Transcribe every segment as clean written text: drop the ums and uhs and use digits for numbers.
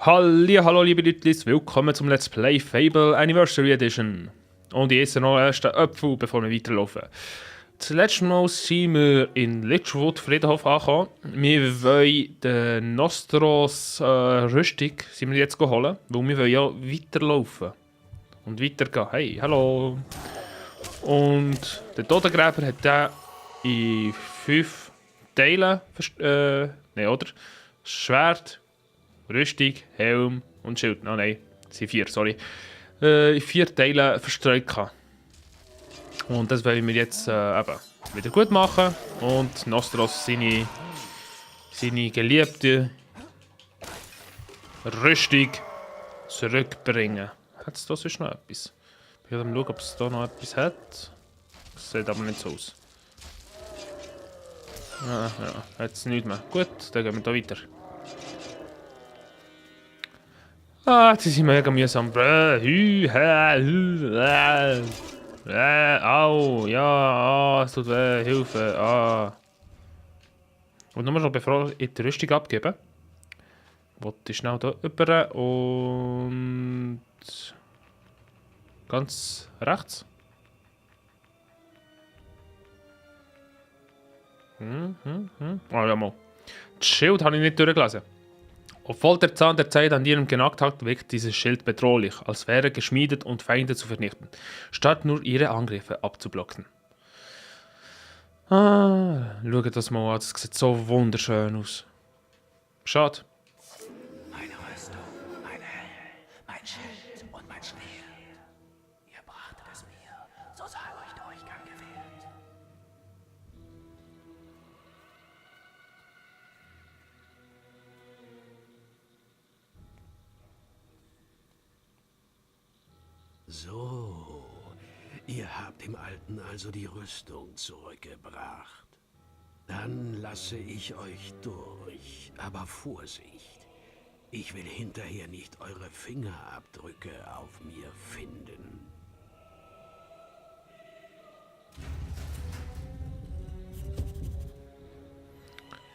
Hallo liebe Leute, willkommen zum Let's Play Fable Anniversary Edition. Und ich esse noch erst einen Apfel, bevor wir weiterlaufen. Das letzte Mal sind wir in Lichwood Friedhof angekommen. Wir wollen den Nostros Rüstung sind wir jetzt holen, weil wir wollen ja weiterlaufen. Und weitergehen. Hey, hallo. Und der Totengräber hat den in 5 Teile, oder? Schwert, Rüstung, Helm und Schild. Oh nein, es sind 4, sorry. In 4 Teilen verstreut gehabt. Und das wollen wir jetzt eben wieder gut machen und Nostros seine geliebte Rüstung zurückbringen. Hat es da sonst noch etwas? Ich will mal schauen, ob es da noch etwas hat. Das sieht aber nicht so aus. Ja, hat es nichts mehr. Gut, dann gehen wir da weiter. Ah, das ist mega mühsam. Au, ja, es tut weh, Hilfe, Und nur schon bevor ich die Rüstung abgebe, wollte ich schnell hier rüber und ganz rechts. Ah, ja mal. Das Schild habe ich nicht durchgelesen. Obwohl der Zahn der Zeit an ihrem genagt hat, wirkt dieses Schild bedrohlich, als wäre geschmiedet, um Feinde zu vernichten, statt nur ihre Angriffe abzublocken. Ah, schaut das mal an, das sieht so wunderschön aus. Schade. Meine Rüstung, mein Helm, mein Schild und mein Schwert. Ihr brachtet es mir, so sei euch der Durchgang gewährt. So, ihr habt dem Alten also die Rüstung zurückgebracht. Dann lasse ich euch durch, aber Vorsicht. Ich will hinterher nicht eure Fingerabdrücke auf mir finden.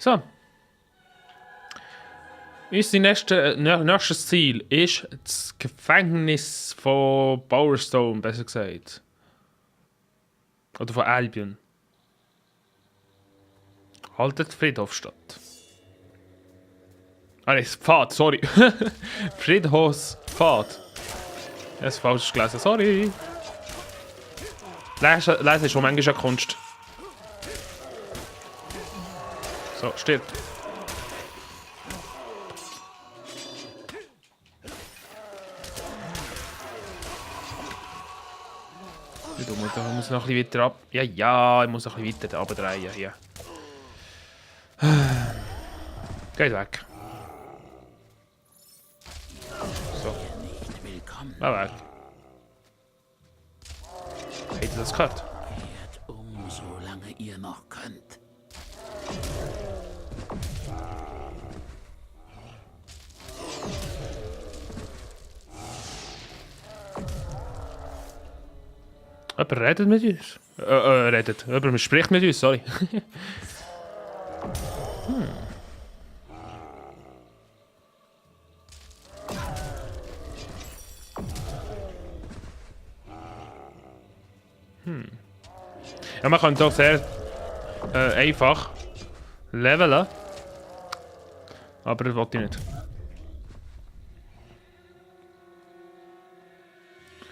So. Unser nächstes Ziel ist das Gefängnis von Bowerstone, besser gesagt. Oder von Albion. Haltet Friedhofstadt. Ah, das ist Pfad, sorry. Friedhofspfad. Ich habe es falsch gelesen, sorry. Lesen ist schon manchmal eine Kunst. So, stirb. Ich muss noch ein bisschen weiter ab. Ja, ich muss noch ein bisschen weiter abdrehen hier. Geht weg. So. Weg. Habt ihr das gehört? Kehrt solange ihr noch könnt. Jemand redet mit uns. Jemand spricht mit uns, sorry. Ja, man kann doch sehr einfach leveln. Aber das wollte ich nicht.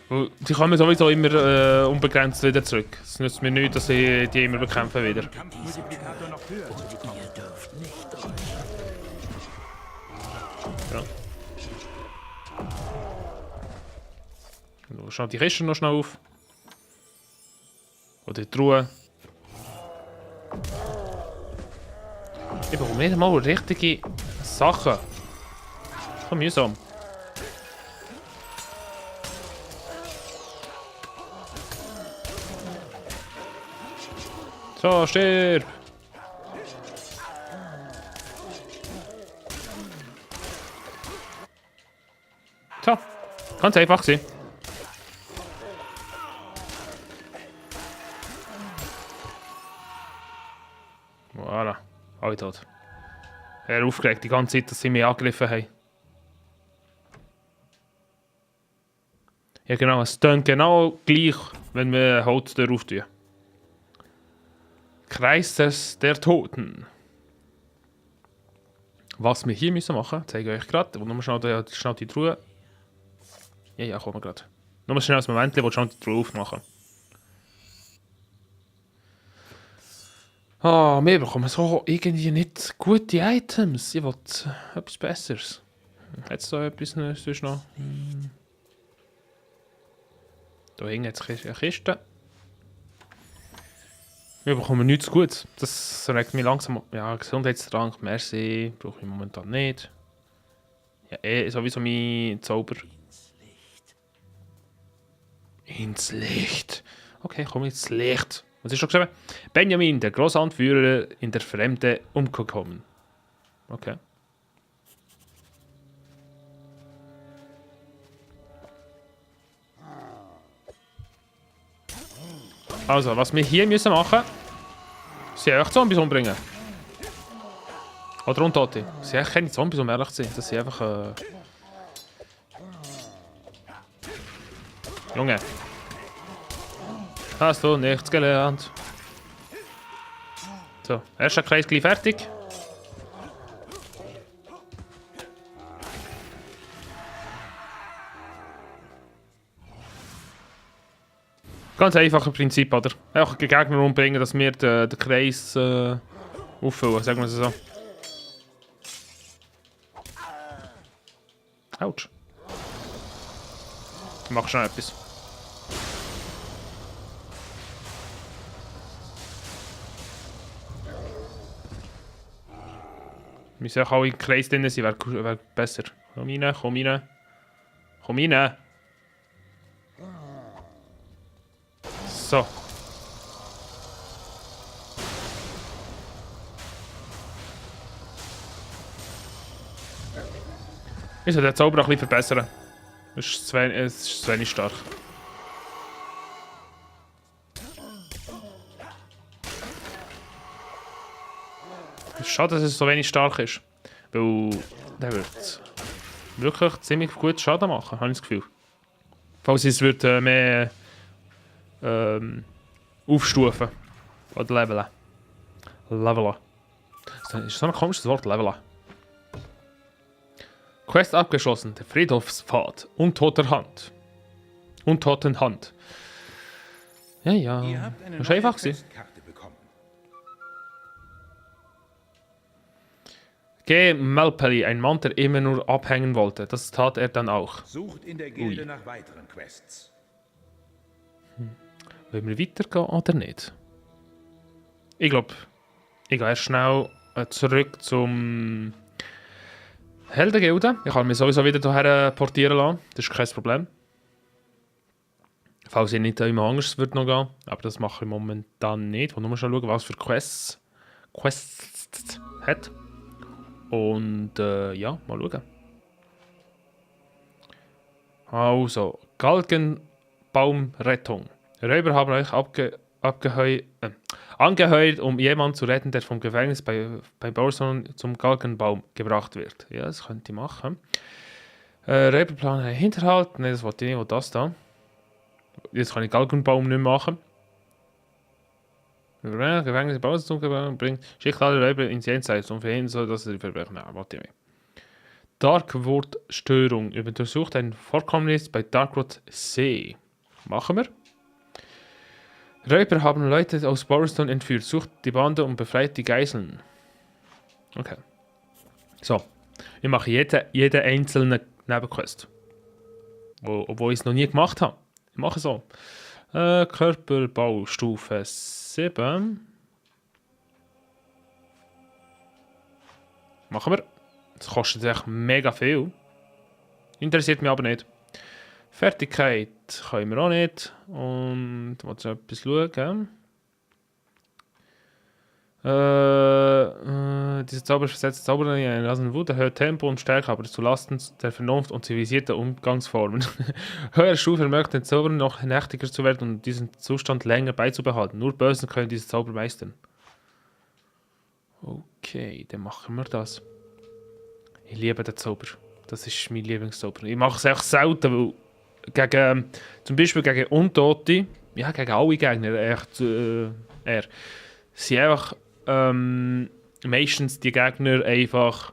Weil die kommen sowieso immer unbegrenzt wieder zurück. Es nützt mir nichts, dass ich die immer bekämpfen wieder. Kampfmultiplikator noch höher zu bekommen. Ihr dürft nicht euch. Ja. So, schau die Kiste noch schnell auf. Oder die Truhe. Ich bekomme nicht einmal richtige Sachen. So mühsam. So, stirb! So, ganz einfach sein. Voilà, alle tot. Er aufgeregt die ganze Zeit, dass sie mich angegriffen haben. Ja genau, es tönt genau gleich, wenn wir Holz darauf tun. Kreis der Toten. Was wir hier müssen machen, zeige ich euch gerade. Wo nur schnell die Truhe. Ja, kommen wir gerade. Nur schnell ein Moment, wo schnell die Truhe aufmachen. Wir bekommen so irgendwie nicht gute Items. Ich will etwas Besseres. Hat es da etwas sonst noch? Da hängt jetzt eine Kiste. Wir bekommen nichts Gutes. Das regt mich langsam ab. Ja, Gesundheitstrank, merci. Brauche ich momentan nicht. Ja, sowieso mein Zauber. Ins Licht. Okay, komm ins Licht. Was ist schon geschrieben? Benjamin, der Grossanführer, in der Fremde umgekommen. Okay. Also, was wir hier müssen machen, sind echt Zombies umbringen. Oder Untote. Das sind echt keine Zombies, um ehrlich zu sein. Das sind einfach... Junge. Hast du nichts gelernt? So, erster Kreis gleich fertig. Ganz einfaches Prinzip, oder? Einfach den Gegner umbringen, dass wir den Kreis auffüllen, sagen wir es so. Autsch. Ich mach schon etwas. Wir müssen auch alle im Kreis drin sein, wäre besser. Komm rein, komm rein. Komm rein. So. Ich soll den Zauber auch ein bisschen verbessern. Es ist zu wenig stark. Es ist schade, dass es so wenig stark ist. Weil der wird wirklich ziemlich gut Schaden machen, habe ich das Gefühl. Falls es wird mehr aufstufen. Oder leveln. Leveln. Das ist so ein komisches Wort, leveln. Quest abgeschlossen. Der Friedhofspfad. Untotenhand. Ja, ja. Ihr habt eine Das ist neue einfach gewesen. Questkarte bekommen. G. Malpeli, ein Mann, der immer nur abhängen wollte. Das tat er dann auch. Sucht in der Gilde nach weiteren Quests. Wollen wir weitergehen oder nicht? Ich glaube, ich gehe erst schnell zurück zum Heldengilde. Ich kann mich sowieso wieder hierher portieren lassen. Das ist kein Problem. Falls ich nicht immer anders wird noch gehen. Aber das mache ich momentan nicht. Ich will nur schon schauen, was für Quests hat. Und ja, mal schauen. Also, Galgenbaumrettung. Räuber haben euch angeheuert, um jemanden zu retten, der vom Gefängnis bei Borson zum Galgenbaum gebracht wird. Ja, das könnt ihr machen. Räuberplan Hinterhalt. Ne, das wollte ich nicht, wo das da. Jetzt kann ich Galgenbaum nicht machen. Gefängnis bei Borson zum Gefängnis bringt. Schickt alle Räuber ins Jenseits und verhindert, dass sie Verbrechen. Nein, wollte ich nicht. Darkwood-Störung. Untersucht ein Vorkommnis bei Darkwood See. Machen wir. Räuber haben Leute aus Borstone entführt, sucht die Bande und befreit die Geiseln. Okay. So. Ich mache jede einzelne Nebenquest. Obwohl ich es noch nie gemacht habe. Ich mache so. Körperbau Stufe 7. Machen wir. Das kostet echt mega viel. Interessiert mich aber nicht. Fertigkeit können wir auch nicht. Und ich muss etwas schauen. Dieser Zauber versetzt Zauberer in einen rasenden Wut, erhöht Tempo und Stärke, aber zulasten der Vernunft und zivilisierter Umgangsformen. Höhere Stufe ermöglicht den Zauberer noch nächtiger zu werden und diesen Zustand länger beizubehalten. Nur Bösen können diesen Zauber meistern. Okay, dann machen wir das. Ich liebe den Zauber. Das ist mein Lieblingszauber. Ich mache es echt selten, weil gegen, zum Beispiel gegen Untote, ja, gegen alle Gegner, echt, sind einfach meistens die Gegner einfach,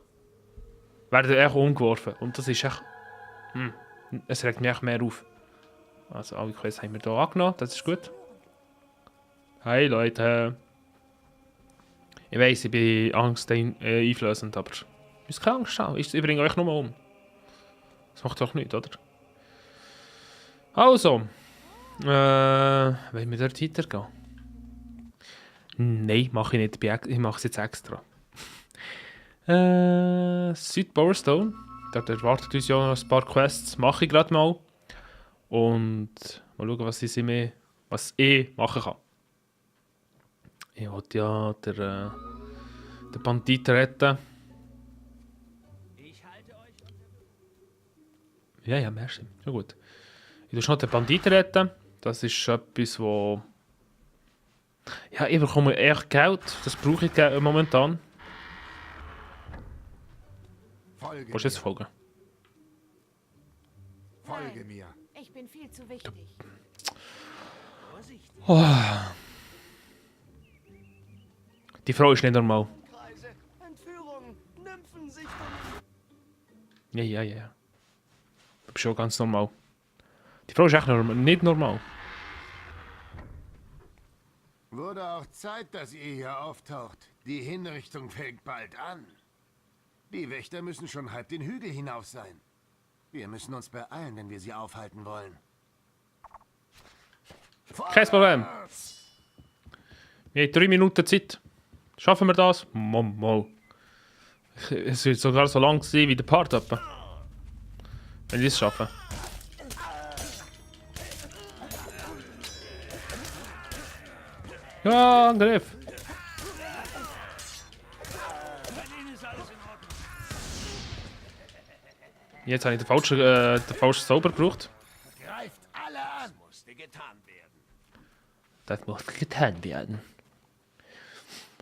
werden echt umgeworfen. Und das ist echt, es regt mich echt mehr auf. Also alle Quests haben wir hier angenommen, das ist gut. Hey Leute. Ich weiss, ich bin angsteinflößend, aber ihr müsst keine Angst haben, ich bringe euch nur um. Das macht doch nichts, oder? Also. Wollen wir dort weitergehen? Nein, mache ich nicht. Ich mache es jetzt extra. Südpowerstone. Dort erwartet uns ja noch ein paar Quests. Mache ich gerade mal. Und mal schauen, was ich machen kann. Ich wollte ja den Banditen retten. Ja, merci. Ja gut. Ich muss noch den Banditen retten. Das ist etwas, wo... Ja, ich bekomme echt Geld. Das brauche ich momentan. Folge Willst du jetzt folgen? Folge mir. Ich bin viel zu wichtig. Die Frau ist nicht normal. Kreise, Entführung, Nymphen sich Ja. Du bist schon ganz normal. Die Frau ist echt nicht normal. Wurde auch Zeit, dass ihr hier auftaucht. Die Hinrichtung fängt bald an. Die Wächter müssen schon halb den Hügel hinauf sein. Wir müssen uns beeilen, wenn wir sie aufhalten wollen. Kein Problem. Wir haben 3 Minuten Zeit. Schaffen wir das? Mal. Es wird sogar so lang sein wie der Part etwa. Wenn ich es schaffe. Ja, Angriff. Jetzt habe ich den falschen Zauber gebraucht. Greift alle an! Das muss getan werden.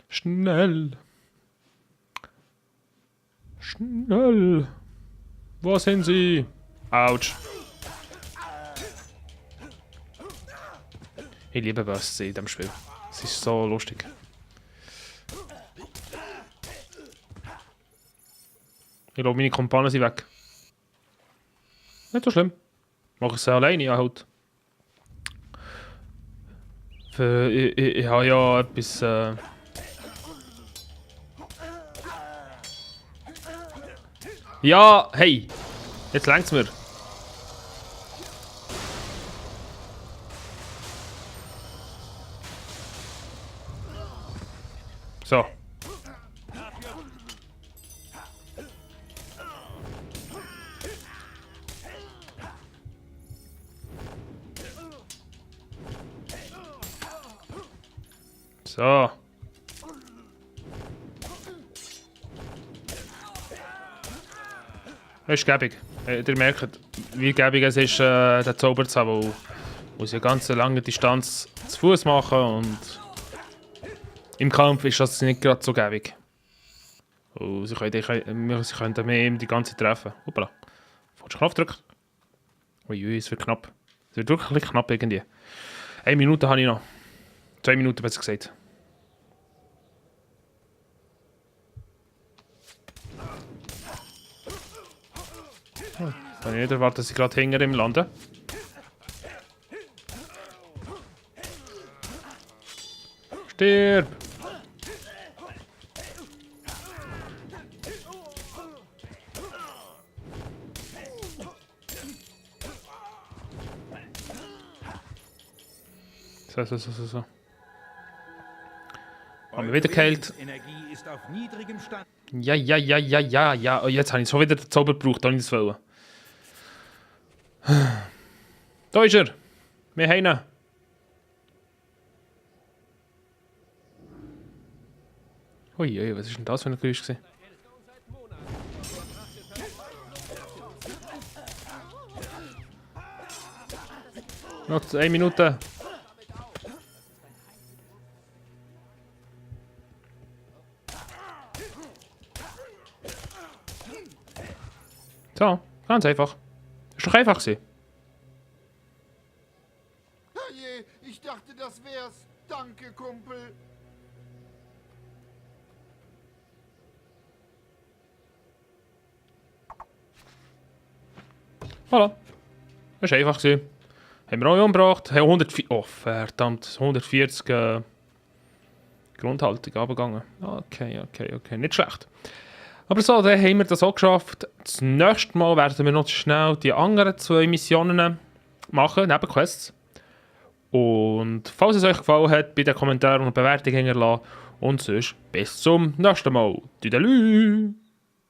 Schnell. Wo sind sie? Autsch. Ich liebe was in diesem Spiel. Es ist so lustig. Ich glaube, meine Kumpanen sind weg. Nicht so schlimm. Mache ich es alleine, ja halt. Ich habe ja etwas... Ja, hey! Jetzt längt's mir. So. So. Das ist gäbig. Ihr merkt, wie gäbig es ist, den Zauber zu haben, wo sie eine ganz lange Distanz zu Fuß machen und im Kampf ist das nicht gerade so gäbig. Oh, sie können mehr die ganze Zeit treffen. Hoppla. Falscher Knopf drücken. Uiui, es wird knapp. Es wird wirklich knapp irgendwie. 1 Minute habe ich noch. 2 Minuten besser gesagt. Kann ich nicht erwarten, dass ich gerade hinter ihm lande. Stirb! So. Haben wir wieder geheilt. Energie ist auf niedrigem Stand. Ja. Oh, jetzt habe ich schon wieder den Zauber gebraucht, da ich das wollen. Da ist er! Wir haben ihn! Ui, was ist denn das für ein Geräusch gewesen? Noch 1 Minute. So, ganz einfach. Ist doch einfach gewesen. Danke, Kumpel. Voilà. Das war einfach. Haben wir auch umgebracht. Haben 140... Oh, verdammt. 140 Grundhaltung runtergegangen. Okay. Nicht schlecht. Aber so, dann haben wir das auch geschafft. Das nächste Mal werden wir noch schnell die anderen 2 Missionen machen, Nebenquests. Und falls es euch gefallen hat, bitte Kommentare und Bewertungen hinterlassen. Und sonst bis zum nächsten Mal. Tüdelü!